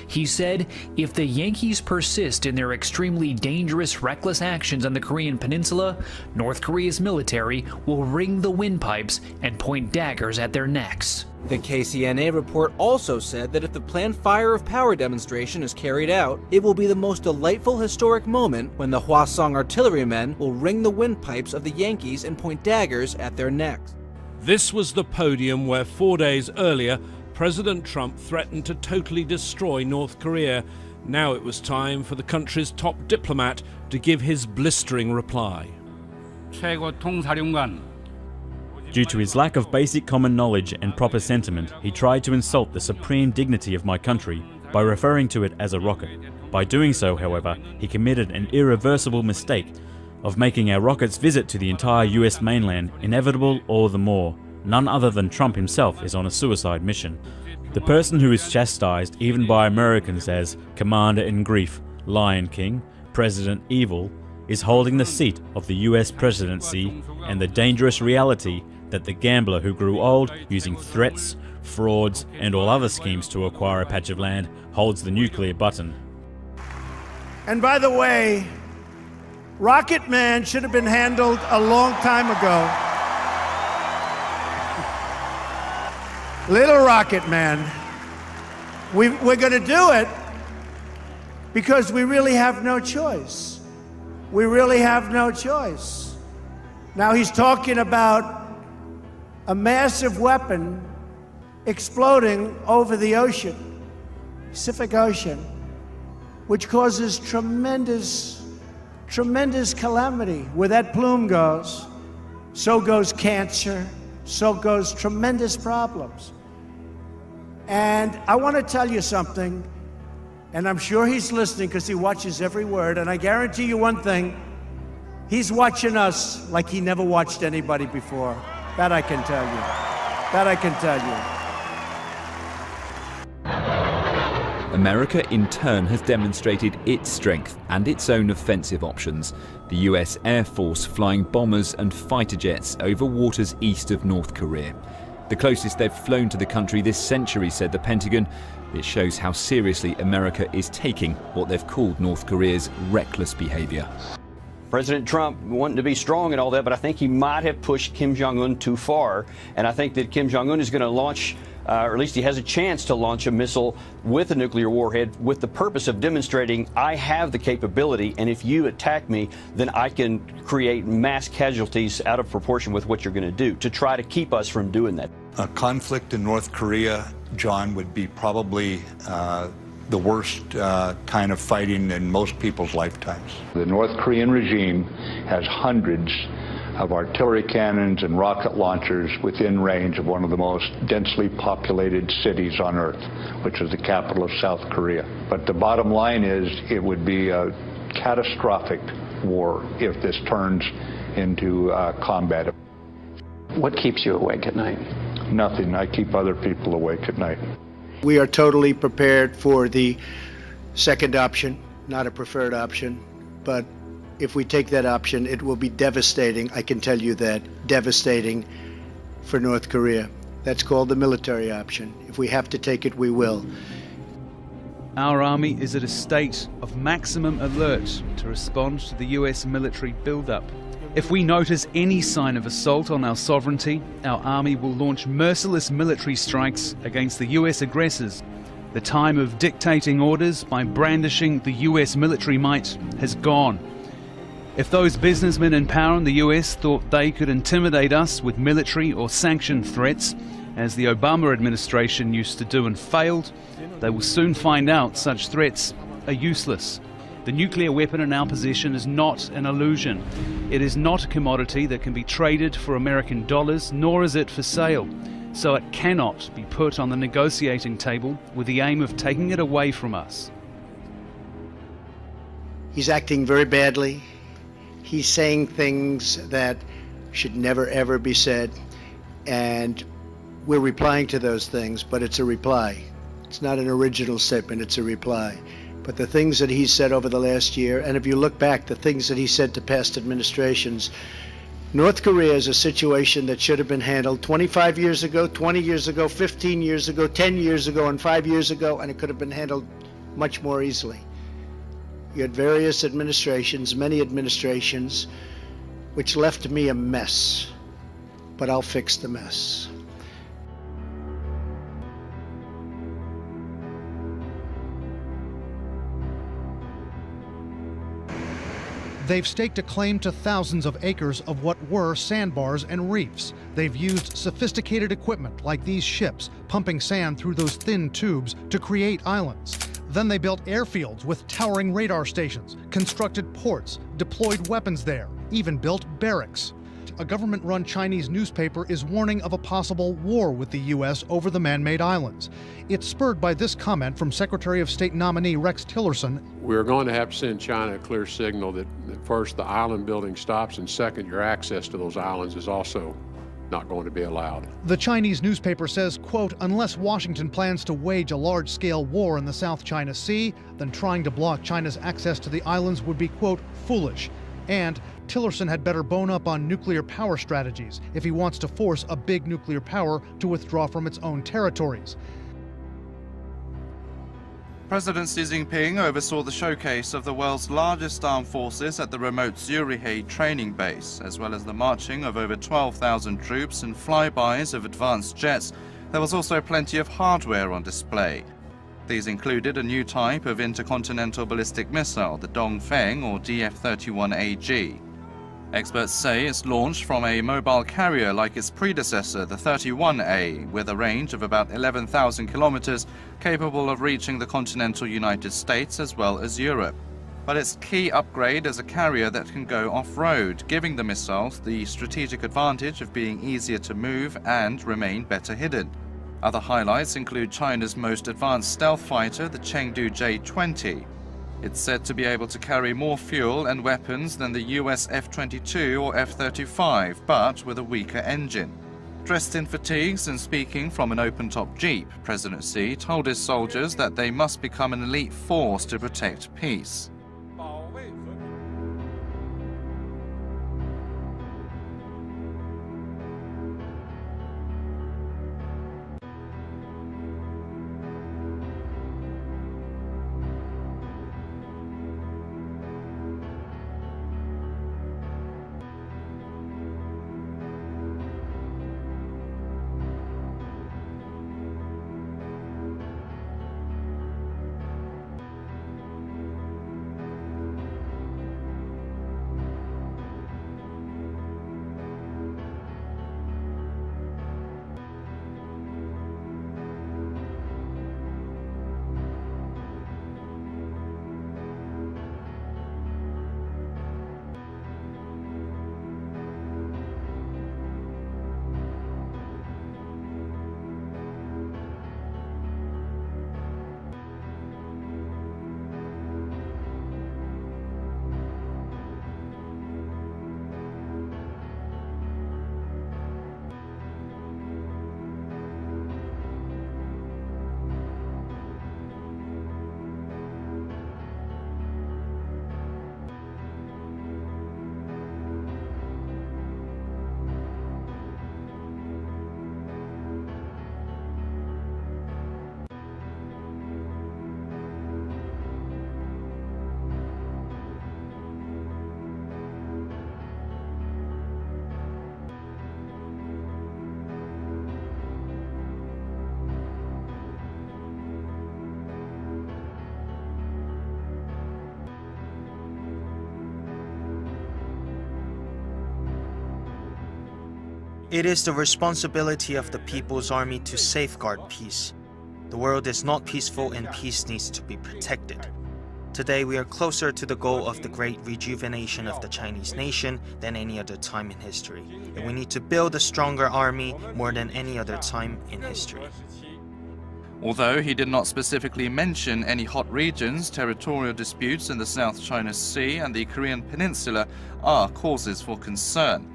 He said, if the Yankees persist in their extremely dangerous, reckless actions on the Korean peninsula, North Korea's military will ring the windpipes and point daggers at their necks. The KCNA report also said that if the planned Fire of Power demonstration is carried out, it will be the most delightful historic moment when the Hwasong artillerymen will ring the windpipes of the Yankees and point daggers at their necks. This was the podium where 4 days earlier, President Trump threatened to totally destroy North Korea. Now it was time for the country's top diplomat to give his blistering reply. Due to his lack of basic common knowledge and proper sentiment, he tried to insult the supreme dignity of my country by referring to it as a rocket. By doing so, however, he committed an irreversible mistake of making our rocket's visit to the entire US mainland inevitable all the more. None other than Trump himself is on a suicide mission. The person who is chastised even by Americans as Commander-in-Grief, Lion King, President Evil, is holding the seat of the US presidency and the dangerous reality that the gambler who grew old using threats, frauds, and all other schemes to acquire a patch of land holds the nuclear button. And by the way, Rocket Man should have been handled a long time ago. Little Rocket Man, we're going to do it because we really have no choice. We really have no choice. Now he's talking about a massive weapon exploding over the ocean, Pacific Ocean, which causes tremendous calamity. Where that plume goes, so goes cancer, so goes tremendous problems. And I want to tell you something, and I'm sure he's listening because he watches every word, and I guarantee you one thing, he's watching us like he never watched anybody before. That I can tell you. That I can tell you. America, in turn, has demonstrated its strength and its own offensive options. The US Air Force flying bombers and fighter jets over waters east of North Korea. The closest they've flown to the country this century, said the Pentagon. It shows how seriously America is taking what they've called North Korea's reckless behavior. President Trump wanting to be strong and all that, but I think he might have pushed Kim Jong-un too far. And I think that Kim Jong-un is going to launch, or at least he has a chance to launch a missile with a nuclear warhead with the purpose of demonstrating I have the capability, and if you attack me, then I can create mass casualties out of proportion with what you're going to do, to try to keep us from doing that. A conflict in North Korea, John, would be probably the worst kind of fighting in most people's lifetimes. The North Korean regime has hundreds of artillery cannons and rocket launchers within range of one of the most densely populated cities on Earth, which is the capital of South Korea. But the bottom line is it would be a catastrophic war if this turns into combat. What keeps you awake at night? Nothing. I keep other people awake at night. We are totally prepared for the second option, not a preferred option, but if we take that option, it will be devastating, I can tell you that, devastating for North Korea. That's called the military option. If we have to take it, we will. Our army is at a state of maximum alert to respond to the US military buildup. If we notice any sign of assault on our sovereignty, our army will launch merciless military strikes against the US aggressors. The time of dictating orders by brandishing the US military might has gone. If those businessmen in power in the US thought they could intimidate us with military or sanction threats, as the Obama administration used to do and failed, they will soon find out such threats are useless. The nuclear weapon in our possession is not an illusion. It is not a commodity that can be traded for American dollars, nor is it for sale. So it cannot be put on the negotiating table with the aim of taking it away from us. He's acting very badly. He's saying things that should never ever be said. And we're replying to those things, but it's a reply. It's not an original statement, it's a reply. But the things that he said over the last year, and if you look back, the things that he said to past administrations, North Korea is a situation that should have been handled 25 years ago, 20 years ago, 15 years ago, 10 years ago, and 5 years ago, and it could have been handled much more easily. You had various administrations, many administrations, which left me a mess, but I'll fix the mess. They've staked a claim to thousands of acres of what were sandbars and reefs. They've used sophisticated equipment like these ships, pumping sand through those thin tubes to create islands. Then they built airfields with towering radar stations, constructed ports, deployed weapons there, even built barracks. A government-run Chinese newspaper is warning of a possible war with the U.S. over the man-made islands. It's spurred by this comment from Secretary of State nominee Rex Tillerson. We're going to have to send China a clear signal that first, the island building stops, and second, your access to those islands is also not going to be allowed. The Chinese newspaper says, quote, unless Washington plans to wage a large-scale war in the South China Sea, then trying to block China's access to the islands would be, quote, foolish. And Tillerson had better bone up on nuclear power strategies if he wants to force a big nuclear power to withdraw from its own territories. President Xi Jinping oversaw the showcase of the world's largest armed forces at the remote Zürich training base, as well as the marching of over 12,000 troops and flybys of advanced jets. There was also plenty of hardware on display. These included a new type of intercontinental ballistic missile, the Dongfeng or DF-31AG. Experts say it's launched from a mobile carrier like its predecessor, the 31A, with a range of about 11,000 kilometers, capable of reaching the continental United States as well as Europe. But its key upgrade is a carrier that can go off-road, giving the missiles the strategic advantage of being easier to move and remain better hidden. Other highlights include China's most advanced stealth fighter, the Chengdu J-20. It's said to be able to carry more fuel and weapons than the US F-22 or F-35, but with a weaker engine. Dressed in fatigues and speaking from an open-top jeep, President Xi told his soldiers that they must become an elite force to protect peace. It is the responsibility of the People's Army to safeguard peace. The world is not peaceful and peace needs to be protected. Today we are closer to the goal of the great rejuvenation of the Chinese nation than any other time in history. And we need to build a stronger army more than any other time in history. Although he did not specifically mention any hot regions, territorial disputes in the South China Sea and the Korean Peninsula are causes for concern.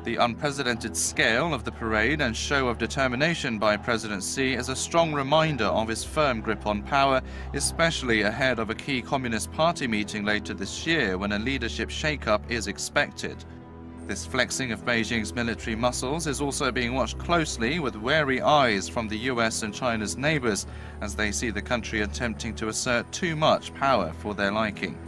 The unprecedented scale of the parade and show of determination by President Xi is a strong reminder of his firm grip on power, especially ahead of a key Communist Party meeting later this year when a leadership shakeup is expected. This flexing of Beijing's military muscles is also being watched closely with wary eyes from the US and China's neighbors as they see the country attempting to assert too much power for their liking.